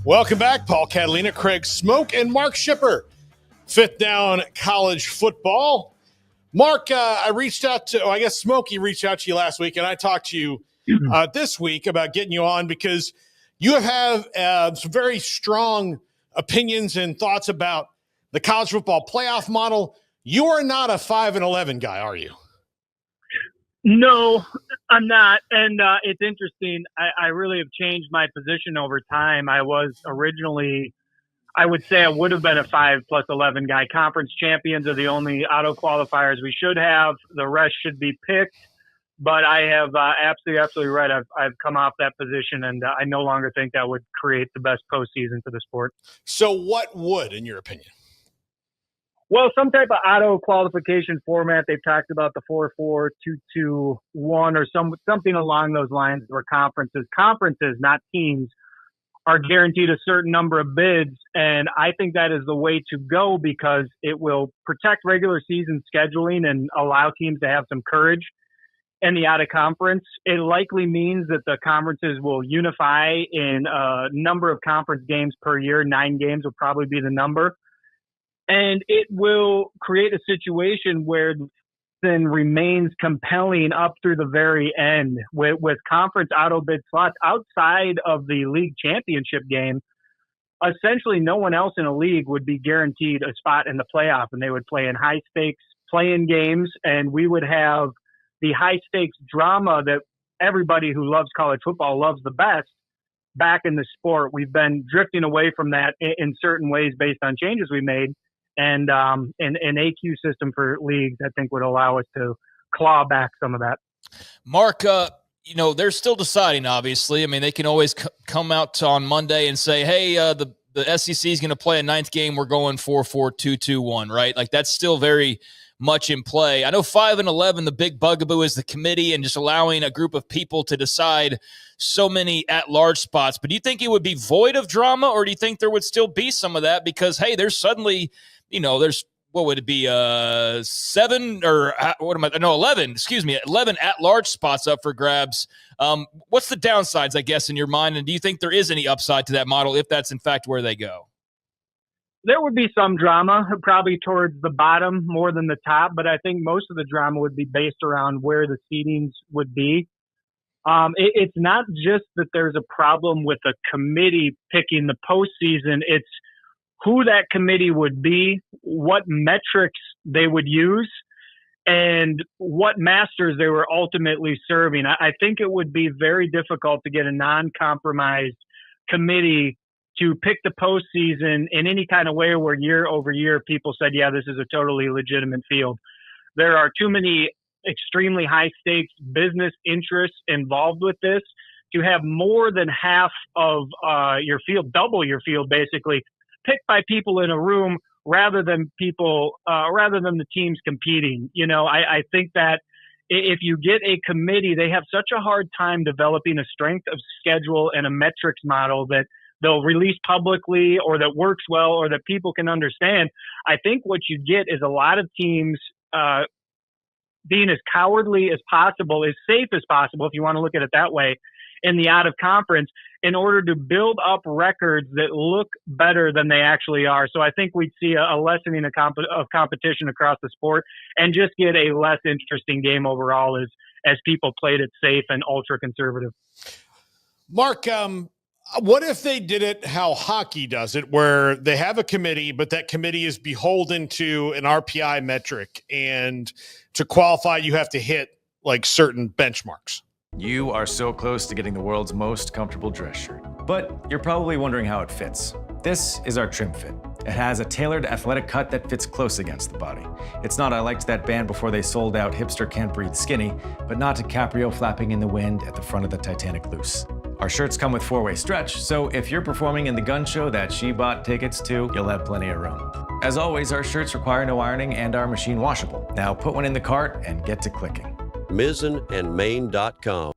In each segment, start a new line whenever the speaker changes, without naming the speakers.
Welcome back, Paul Catalina, Craig Smoke, and Mark Schipper. Fifth Down College Football. Mark, I reached out to, I guess Smokey reached out to you last week, and I talked to you this week about getting you on because you have some very strong opinions and thoughts about the college football playoff model. You are not a 5-11 guy, are you?
No, I'm not. And it's interesting. I really have changed my position over time. I was originally, I would say I would have been a 5+11 guy. Conference champions are the only auto qualifiers we should have. The rest should be picked. But I have absolutely right. I've come off that position, and I no longer think that would create the best postseason for the sport.
So what would, in your opinion?
Well, some type of auto qualification format. They've talked about the 4-4, 2-2-1, or something along those lines where conferences, not teams, are guaranteed a certain number of bids. And I think that is the way to go because it will protect regular season scheduling and allow teams to have some courage in the out of conference. It likely means that the conferences will unify in a number of conference games per year. 9 games will probably be the number. And it will create a situation where then remains compelling up through the very end with conference auto bid slots outside of the league championship game. Essentially, no one else in a league would be guaranteed a spot in the playoff, and they would play in high stakes play-in games, and we would have the high stakes drama that everybody who loves college football loves the best back in the sport. We've been drifting away from that in certain ways based on changes we made. And an AQ system for leagues, I think, would allow us to claw back some of that.
Mark, they're still deciding, obviously. I mean, they can always come out on Monday and say, hey, the SEC is going to play a 9th game. We're going 4-4, 2-2-1, right? Like, that's still very much in play. I know 5-11, the big bugaboo is the committee and just allowing a group of people to decide so many at-large spots. But do you think it would be void of drama, or do you think there would still be some of that? Because, hey, there's suddenly – there's, what would it be, 11 at-large spots up for grabs. What's the downsides, I guess, in your mind? And do you think there is any upside to that model if that's, in fact, where they go?
There would be some drama, probably towards the bottom more than the top, but I think most of the drama would be based around where the seedings would be. It's not just that there's a problem with a committee picking the postseason. It's who that committee would be, what metrics they would use, and what masters they were ultimately serving. I think it would be very difficult to get a non-compromised committee to pick the postseason in any kind of way where year over year people said, yeah, this is a totally legitimate field. There are too many extremely high stakes business interests involved with this to have more than half of your field, double your field basically, picked by people in a room rather than the teams competing. I think that if you get a committee, they have such a hard time developing a strength of schedule and a metrics model that they'll release publicly or that works well or that people can understand. I think what you get is a lot of teams being as cowardly as possible, as safe as possible, if you want to look at it that way, in the out of conference in order to build up records that look better than they actually are. So I think we'd see a lessening of competition across the sport and just get a less interesting game overall as people played it safe and ultra conservative.
Mark, what if they did it how hockey does it, where they have a committee, but that committee is beholden to an RPI metric, and to qualify, you have to hit like certain benchmarks?
You are so close to getting the world's most comfortable dress shirt. But you're probably wondering how it fits. This is our trim fit. It has a tailored athletic cut that fits close against the body. It's not I liked that band before they sold out hipster can't breathe skinny, but not DiCaprio flapping in the wind at the front of the Titanic loose. Our shirts come with 4-way stretch, so if you're performing in the gun show that she bought tickets to, you'll have plenty of room. As always, our shirts require no ironing and are machine washable. Now put one in the cart and get to clicking.
MizenandMain.com.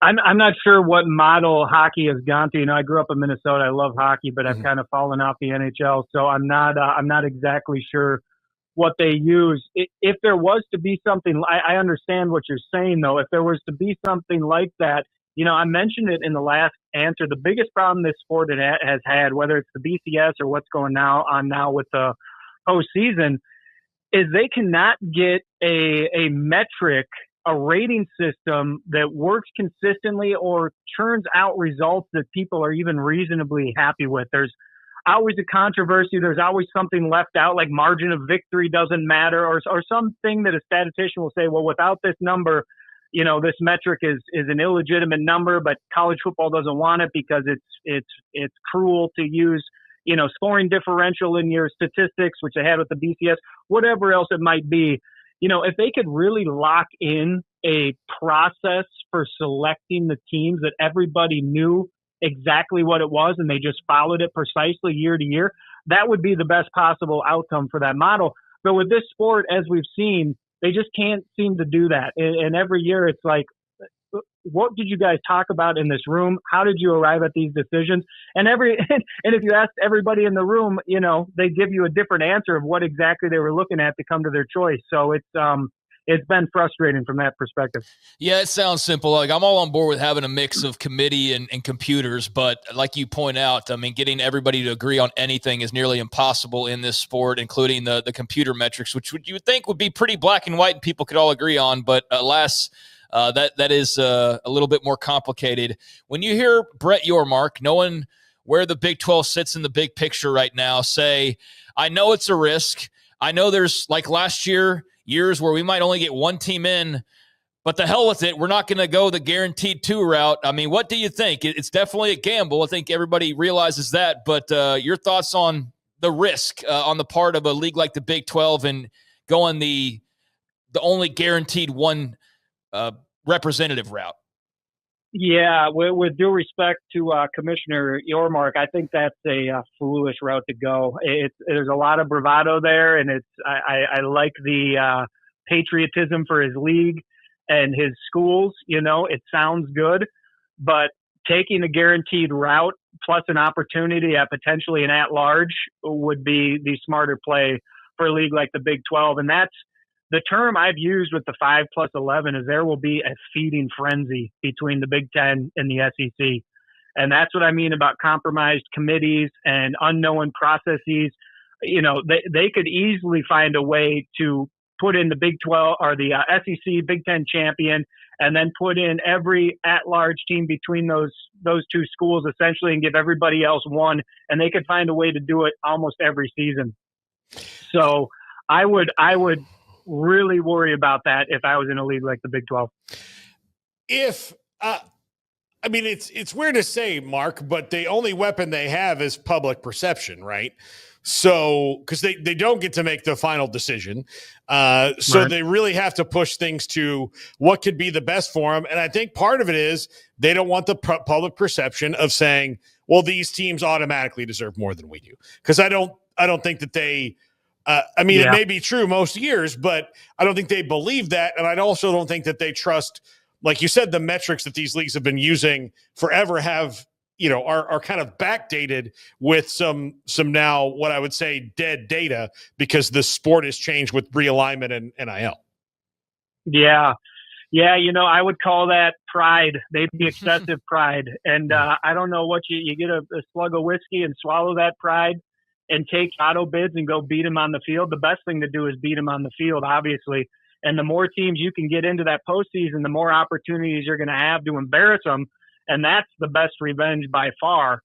I'm not sure what model hockey has gone to. I grew up in Minnesota. I love hockey, but I've kind of fallen off the NHL, so I'm not exactly sure what they use. If there was to be something, I understand what you're saying though. If there was to be something like that, I mentioned it in the last answer. The biggest problem this sport has had, whether it's the BCS or what's going on now with the postseason, is they cannot get a metric, a rating system that works consistently or churns out results that people are even reasonably happy with. There's always a controversy. There's always something left out, like margin of victory doesn't matter, or something that a statistician will say, well, without this number, this metric is an illegitimate number, but college football doesn't want it because it's cruel to use, scoring differential in your statistics, which they had with the BCS, whatever else it might be. If they could really lock in a process for selecting the teams that everybody knew exactly what it was and they just followed it precisely year to year, that would be the best possible outcome for that model. But with this sport, as we've seen, they just can't seem to do that. And every year it's like, what did you guys talk about in this room? How did you arrive at these decisions? And if you asked everybody in the room, they give you a different answer of what exactly they were looking at to come to their choice. So it's been frustrating from that perspective.
Yeah, it sounds simple. Like, I'm all on board with having a mix of committee and computers, but like you point out, I mean, getting everybody to agree on anything is nearly impossible in this sport, including the computer metrics, which you would think would be pretty black and white and people could all agree on. But alas, that is a little bit more complicated. When you hear Brett Yormark, knowing where the Big 12 sits in the big picture right now, say, I know it's a risk. I know there's, like last year, years where we might only get one team in, but the hell with it. We're not going to go the guaranteed 2 route. I mean, what do you think? It's definitely a gamble. I think everybody realizes that, but your thoughts on the risk on the part of a league like the Big 12 and going the only guaranteed one representative route?
Yeah, with due respect to Commissioner Yormark, I think that's a foolish route to go. There's a lot of bravado there, and I like the patriotism for his league and his schools. It sounds good, but taking a guaranteed route plus an opportunity at potentially an at-large would be the smarter play for a league like the Big 12, and that's the term I've used with the 5+11 is there will be a feeding frenzy between the Big Ten and the SEC. And that's what I mean about compromised committees and unknown processes. They could easily find a way to put in the Big 12 or the SEC Big Ten champion and then put in every at-large team between those two schools essentially and give everybody else one. And they could find a way to do it almost every season. So I would really worry about that if I was in a league like the Big 12.
It's weird to say, Mark, but the only weapon they have is public perception, right? So, because they don't get to make the final decision. So right. They really have to push things to what could be the best for them. And I think part of it is they don't want the public perception of saying, well, these teams automatically deserve more than we do. Because I don't think that they It may be true most years, but I don't think they believe that. And I also don't think that they trust, like you said, the metrics that these leagues have been using forever are kind of backdated with some now what I would say dead data because the sport has changed with realignment and NIL.
Yeah. Yeah, I would call that pride, maybe excessive pride. And I don't know what you get a slug of whiskey and swallow that pride and take auto bids and go beat him on the field. The best thing to do is beat him on the field, obviously. And the more teams you can get into that postseason, the more opportunities you're going to have to embarrass them. And that's the best revenge by far.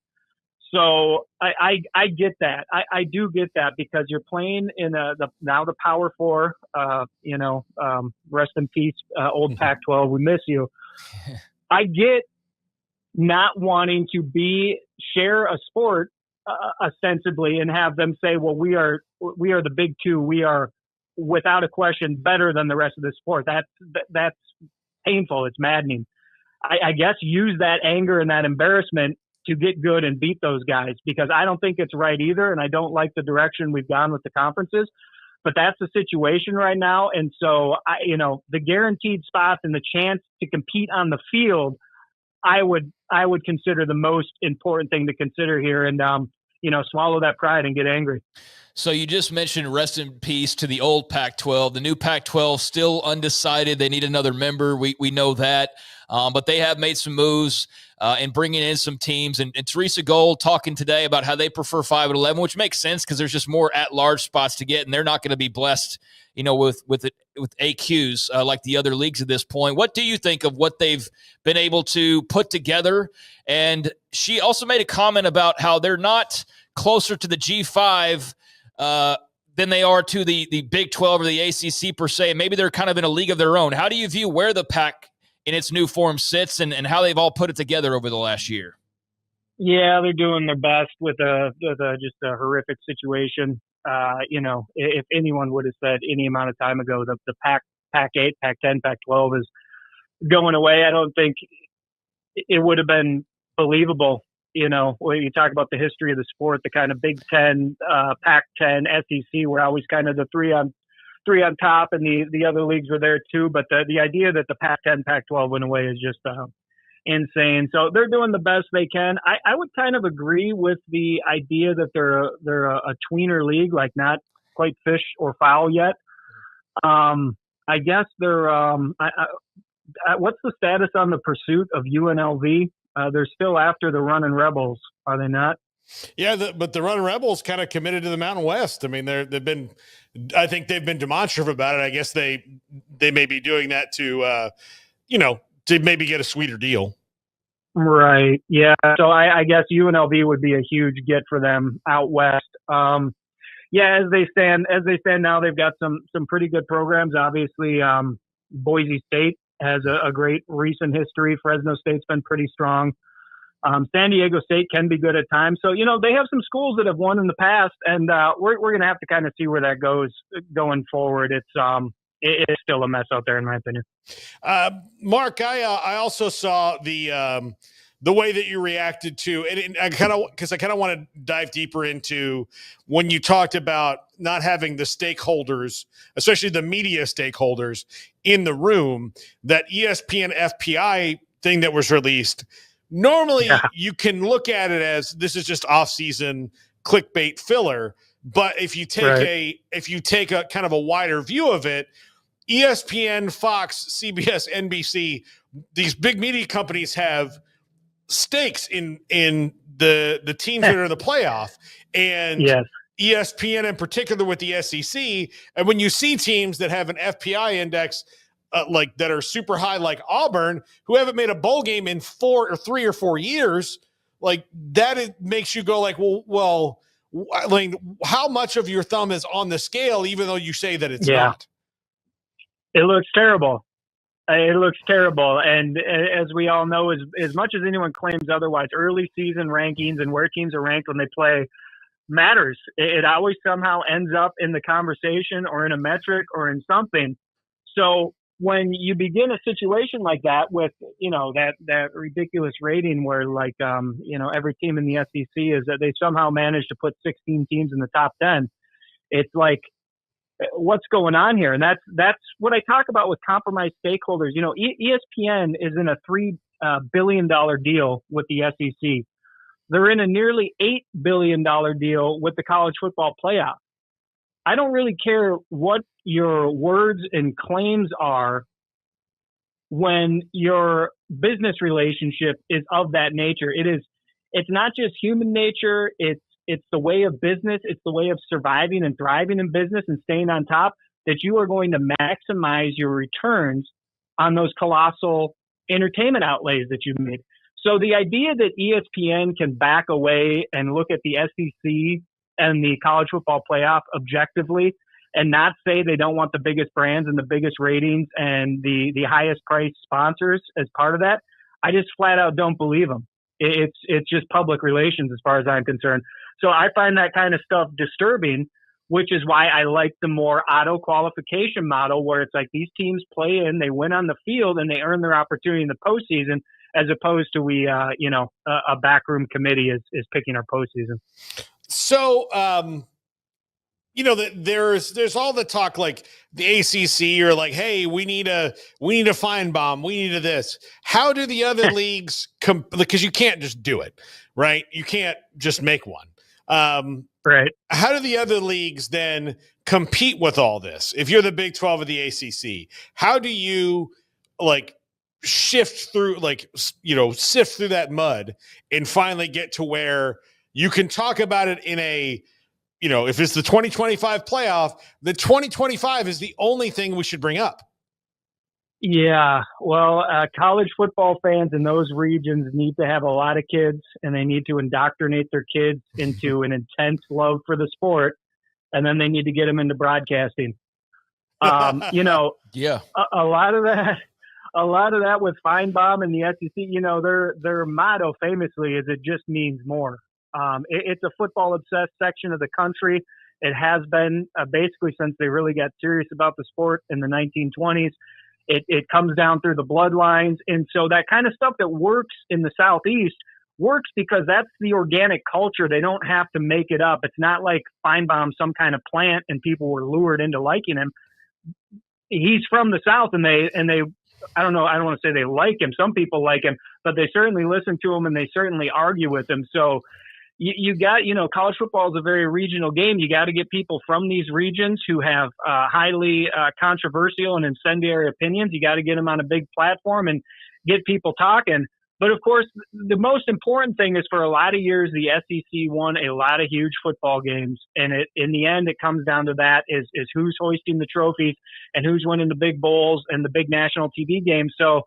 So I get that. I do get that because you're playing in now the Power Four, rest in peace, old Pac-12. We miss you. I get not wanting to share a sport ostensibly and have them say, well, we are the Big Two. We are without a question better than the rest of the sport. That's painful. It's maddening. I guess use that anger and that embarrassment to get good and beat those guys because I don't think it's right either. And I don't like the direction we've gone with the conferences, but that's the situation right now. And so the guaranteed spots and the chance to compete on the field, I would consider the most important thing to consider here and, swallow that pride and get angry.
So you just mentioned rest in peace to the old Pac-12. The new Pac-12 still undecided. They need another member. We know that. But they have made some moves and bringing in some teams. And Teresa Gold talking today about how they prefer 5 and 11, which makes sense because there's just more at-large spots to get, and they're not going to be blessed, with AQs like the other leagues at this point. What do you think of what they've been able to put together? And she also made a comment about how they're not closer to the G5 than they are to the Big 12 or the ACC per se. Maybe they're kind of in a league of their own. How do you view where the Pac in its new form sits and how they've all put it together over the last year?
Yeah, they're doing their best with just a horrific situation. If anyone would have said any amount of time ago that the Pac-8, Pac-10, Pac-12 is going away, I don't think it would have been believable. When you talk about the history of the sport, the kind of Big Ten, Pac-10, SEC were always kind of the three on top, and the other leagues were there too. But the idea that the Pac-10, Pac-12 went away is just insane. So they're doing the best they can. I would kind of agree with the idea that they're a tweener league, like not quite fish or fowl yet. I guess they're what's the status on the pursuit of UNLV? They're still after the Runnin' Rebels, are they not?
Yeah, but the Runnin' Rebels kind of committed to the Mountain West. I mean, I think they've been demonstrative about it. I guess they may be doing that to maybe get a sweeter deal.
Right. Yeah. So I guess UNLV would be a huge get for them out west. As they stand now, they've got some pretty good programs. Obviously, Boise State has a great recent history. Fresno State's been pretty strong. San Diego State can be good at times. So, they have some schools that have won in the past, and we're going to have to kind of see where that goes going forward. It's still a mess out there, in my opinion.
Mark, I also saw the way that you reacted to it. And I kind of want to dive deeper into when you talked about not having the stakeholders, especially the media stakeholders, in the room. That ESPN FPI thing that was released. Normally, you can look at it as this is just off-season clickbait filler. But if you take a kind of a wider view of it, ESPN, Fox, CBS, NBC, these big media companies have stakes in the teams that are in the playoff, and ESPN in particular with the SEC. And when you see teams that have an FPI index like that are super high, like Auburn, who haven't made a bowl game in 3 or 4 years, like that makes you go like, well, like how much of your thumb is on the scale, even though you say that it's not?
It looks terrible. And as we all know, as much as anyone claims otherwise, early season rankings and where teams are ranked when they play matters. It always somehow ends up in the conversation or in a metric or in something. So when you begin a situation like that with, that ridiculous rating where every team in the SEC is that they somehow managed to put 16 teams in the top 10, it's like, what's going on here? And that's what I talk about with compromised stakeholders. ESPN is in a $3 billion deal with the SEC. They're in a nearly $8 billion deal with the college football playoff. I don't really care what your words and claims are when your business relationship is of that nature. It's not just human nature. It's the way of business. It's the way of surviving and thriving in business and staying on top, that you are going to maximize your returns on those colossal entertainment outlays that you've made. So the idea that ESPN can back away and look at the SEC and the college football playoff objectively and not say they don't want the biggest brands and the biggest ratings and the highest priced sponsors as part of that, I just flat out don't believe them. It's just public relations as far as I'm concerned. So I find that kind of stuff disturbing, which is why I like the more auto qualification model where it's like these teams play in, they win on the field, and they earn their opportunity in the postseason, as opposed to a backroom committee is picking our postseason.
So, there's all the talk like the ACC or like, hey, we need a Feinbaum, we need a this. How do the other leagues because you can't just do it, right? You can't just make one.
Right.
How do the other leagues then compete with all this? If you're the Big 12 or the ACC, how do you sift through that mud and finally get to where you can talk about it in a, if it's the 2025 playoff, the 2025 is the only thing we should bring up.
Yeah, well, college football fans in those regions need to have a lot of kids, and they need to indoctrinate their kids into an intense love for the sport, and then they need to get them into broadcasting.
Yeah,
a lot of that with Feinbaum and the SEC, their motto famously is "it just means more." It's a football obsessed section of the country. It has been basically since they really got serious about the sport in the 1920s. It comes down through the bloodlines. And so that kind of stuff that works in the Southeast works because that's the organic culture. They don't have to make it up. It's not like Feinbaum, some kind of plant, and people were lured into liking him. He's from the South, and they I don't know, I don't want to say they like him. Some people like him, but they certainly listen to him and they certainly argue with him. So you got, college football is a very regional game. You got to get people from these regions who have highly controversial and incendiary opinions. You got to get them on a big platform and get people talking. But of course, the most important thing is for a lot of years, the SEC won a lot of huge football games. And in the end, it comes down to that is who's hoisting the trophies and who's winning the big bowls and the big national TV games. So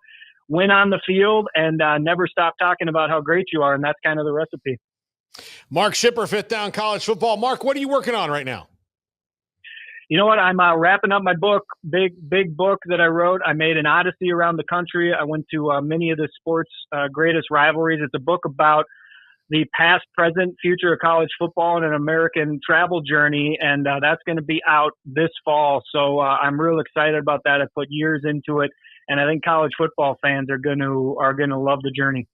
win on the field and never stop talking about how great you are. And that's kind of the recipe.
Mark Schipper, Fifth Down College Football. Mark, what are you working on right now?
You know what? I'm wrapping up my book, big book that I wrote. I made an odyssey around the country. I went to many of the sports' greatest rivalries. It's a book about the past, present, future of college football and an American travel journey, and that's going to be out this fall. So I'm real excited about that. I put years into it, and I think college football fans are going to love the journey.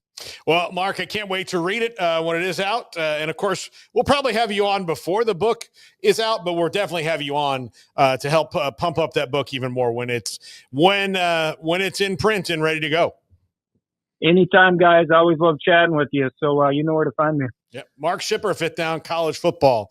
Well, Mark, I can't wait to read it when it is out. And, of course, we'll probably have you on before the book is out, but we'll definitely have you on to help pump up that book even more when it's in print and ready to go.
Anytime, guys. I always love chatting with you. So you know where to find me.
Yeah, Mark Schipper, Fifth Down College Football.